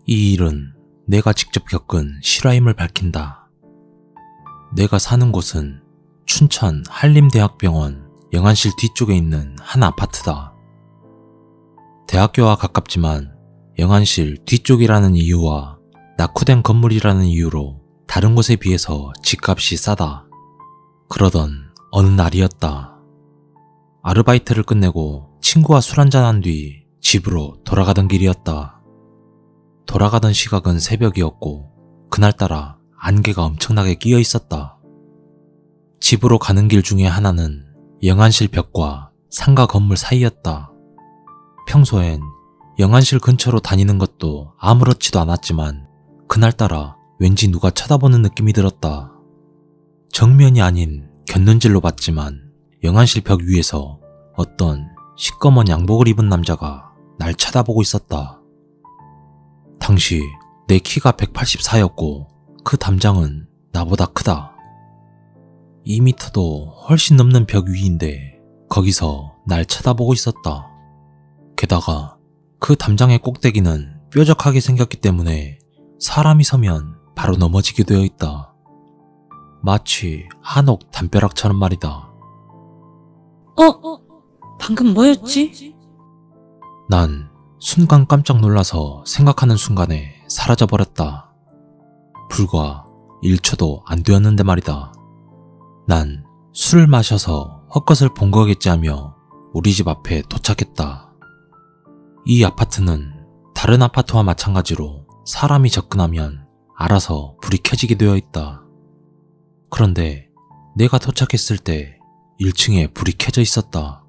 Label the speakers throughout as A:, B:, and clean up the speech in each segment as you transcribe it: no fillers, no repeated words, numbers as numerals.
A: 이 일은 내가 직접 겪은 실화임을 밝힌다. 내가 사는 곳은 춘천 한림대학병원 영안실 뒤쪽에 있는 한 아파트다. 대학교와 가깝지만 영안실 뒤쪽이라는 이유와 낙후된 건물이라는 이유로 다른 곳에 비해서 집값이 싸다. 그러던 어느 날이었다. 아르바이트를 끝내고 친구와 술 한잔한 뒤 집으로 돌아가던 길이었다. 돌아가던 시각은 새벽이었고 그날따라 안개가 엄청나게 끼어 있었다. 집으로 가는 길 중에 하나는 영안실 벽과 상가 건물 사이였다. 평소엔 영안실 근처로 다니는 것도 아무렇지도 않았지만 그날따라 왠지 누가 쳐다보는 느낌이 들었다. 정면이 아닌 곁눈질로 봤지만 영안실 벽 위에서 어떤 시꺼먼 양복을 입은 남자가 날 쳐다보고 있었다. 당시 내 키가 184였고 그 담장은 나보다 크다. 2m도 훨씬 넘는 벽 위인데 거기서 날 쳐다보고 있었다. 게다가 그 담장의 꼭대기는 뾰족하게 생겼기 때문에 사람이 서면 바로 넘어지게 되어 있다. 마치 한옥 담벼락처럼 말이다.
B: 방금 뭐였지?
A: 난 순간 깜짝 놀라서 생각하는 순간에 사라져버렸다. 불과 1초도 안 되었는데 말이다. 난 술을 마셔서 헛것을 본 거겠지 하며 우리 집 앞에 도착했다. 이 아파트는 다른 아파트와 마찬가지로 사람이 접근하면 알아서 불이 켜지게 되어 있다. 그런데 내가 도착했을 때 1층에 불이 켜져 있었다.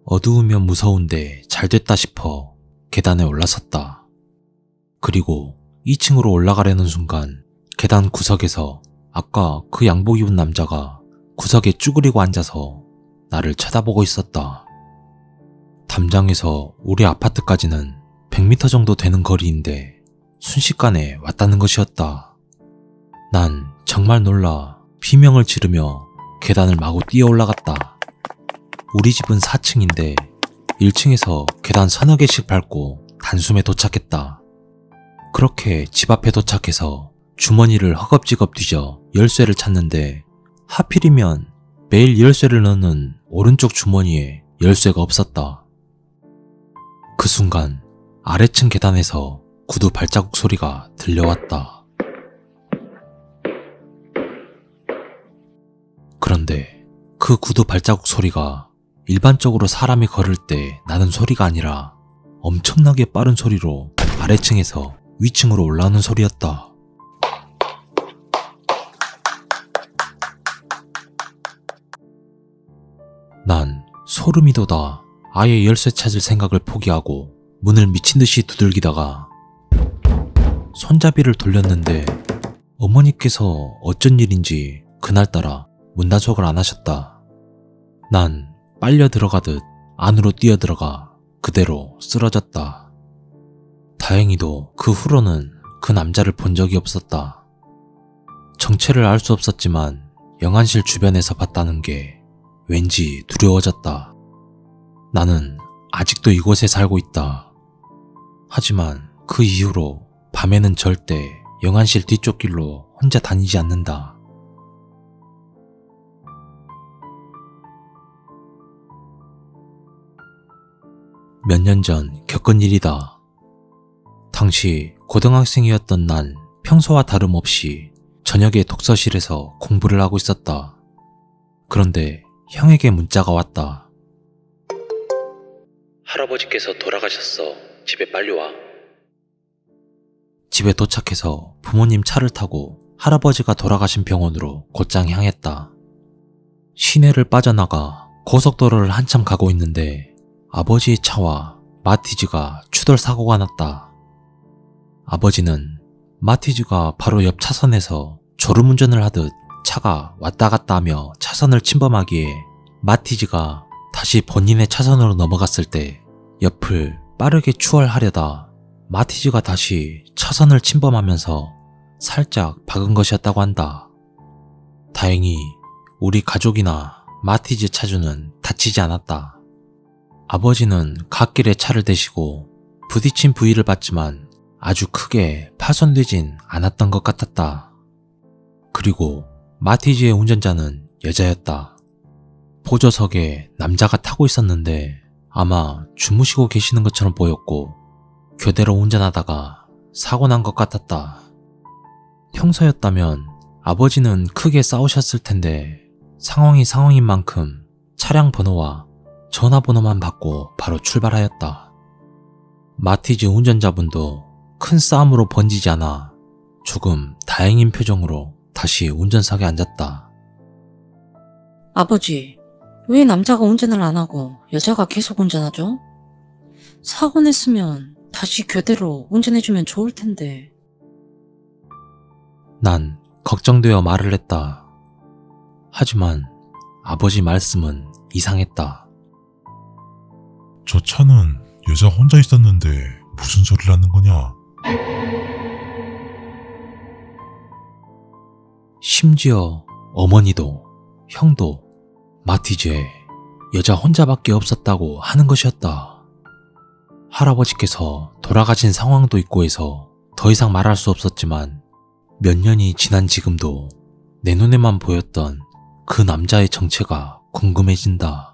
A: 어두우면 무서운데 잘 됐다 싶어 계단에 올라섰다. 그리고 2층으로 올라가려는 순간 계단 구석에서 아까 그 양복 입은 남자가 구석에 쭈그리고 앉아서 나를 쳐다보고 있었다. 담장에서 우리 아파트까지는 100m 정도 되는 거리인데 순식간에 왔다는 것이었다. 난 정말 놀라 비명을 지르며 계단을 마구 뛰어 올라갔다. 우리 집은 4층인데 1층에서 계단 서너 개씩 밟고 단숨에 도착했다. 그렇게 집 앞에 도착해서 주머니를 허겁지겁 뒤져 열쇠를 찾는데 하필이면 매일 열쇠를 넣는 오른쪽 주머니에 열쇠가 없었다. 그 순간 아래층 계단에서 구두 발자국 소리가 들려왔다. 그런데 그 구두 발자국 소리가 일반적으로 사람이 걸을 때 나는 소리가 아니라 엄청나게 빠른 소리로 아래층에서 위층으로 올라오는 소리였다. 난 소름이 돋아 아예 열쇠 찾을 생각을 포기하고 문을 미친듯이 두들기다가 손잡이를 돌렸는데 어머니께서 어쩐 일인지 그날따라 문단속을 안 하셨다. 난 빨려 들어가듯 안으로 뛰어들어가 그대로 쓰러졌다. 다행히도 그 후로는 그 남자를 본 적이 없었다. 정체를 알 수 없었지만 영안실 주변에서 봤다는 게 왠지 두려워졌다. 나는 아직도 이곳에 살고 있다. 하지만 그 이후로 밤에는 절대 영안실 뒤쪽 길로 혼자 다니지 않는다. 몇 년 전 겪은 일이다. 당시 고등학생이었던 난 평소와 다름없이 저녁에 독서실에서 공부를 하고 있었다. 그런데 형에게 문자가 왔다. 할아버지께서 돌아가셨어. 집에 빨리 와. 집에 도착해서 부모님 차를 타고 할아버지가 돌아가신 병원으로 곧장 향했다. 시내를 빠져나가 고속도로를 한참 가고 있는데 아버지의 차와 마티즈가 추돌 사고가 났다. 아버지는 마티즈가 바로 옆 차선에서 졸음운전을 하듯 차가 왔다 갔다 하며 차선을 침범하기에 마티즈가 다시 본인의 차선으로 넘어갔을 때 옆을 빠르게 추월하려다 마티즈가 다시 차선을 침범하면서 살짝 박은 것이었다고 한다. 다행히 우리 가족이나 마티즈 차주는 다치지 않았다. 아버지는 갓길에 차를 대시고 부딪힌 부위를 봤지만 아주 크게 파손되진 않았던 것 같았다. 그리고 마티즈의 운전자는 여자였다. 보조석에 남자가 타고 있었는데 아마 주무시고 계시는 것처럼 보였고 교대로 운전하다가 사고 난 것 같았다. 평소였다면 아버지는 크게 싸우셨을 텐데 상황인 만큼 차량 번호와 전화번호만 받고 바로 출발하였다. 마티즈 운전자분도 큰 싸움으로 번지지 않아 조금 다행인 표정으로 다시 운전석에 앉았다.
B: 아버지, 왜 남자가 운전을 안 하고 여자가 계속 운전하죠? 사고 냈으면 다시 교대로 운전해주면 좋을 텐데.
A: 난 걱정되어 말을 했다. 하지만 아버지 말씀은 이상했다.
C: 저 차는 여자 혼자 있었는데 무슨 소리를 하는 거냐?
A: 심지어 어머니도 형도 마티즈에 여자 혼자밖에 없었다고 하는 것이었다. 할아버지께서 돌아가신 상황도 있고 해서 더 이상 말할 수 없었지만 몇 년이 지난 지금도 내 눈에만 보였던 그 남자의 정체가 궁금해진다.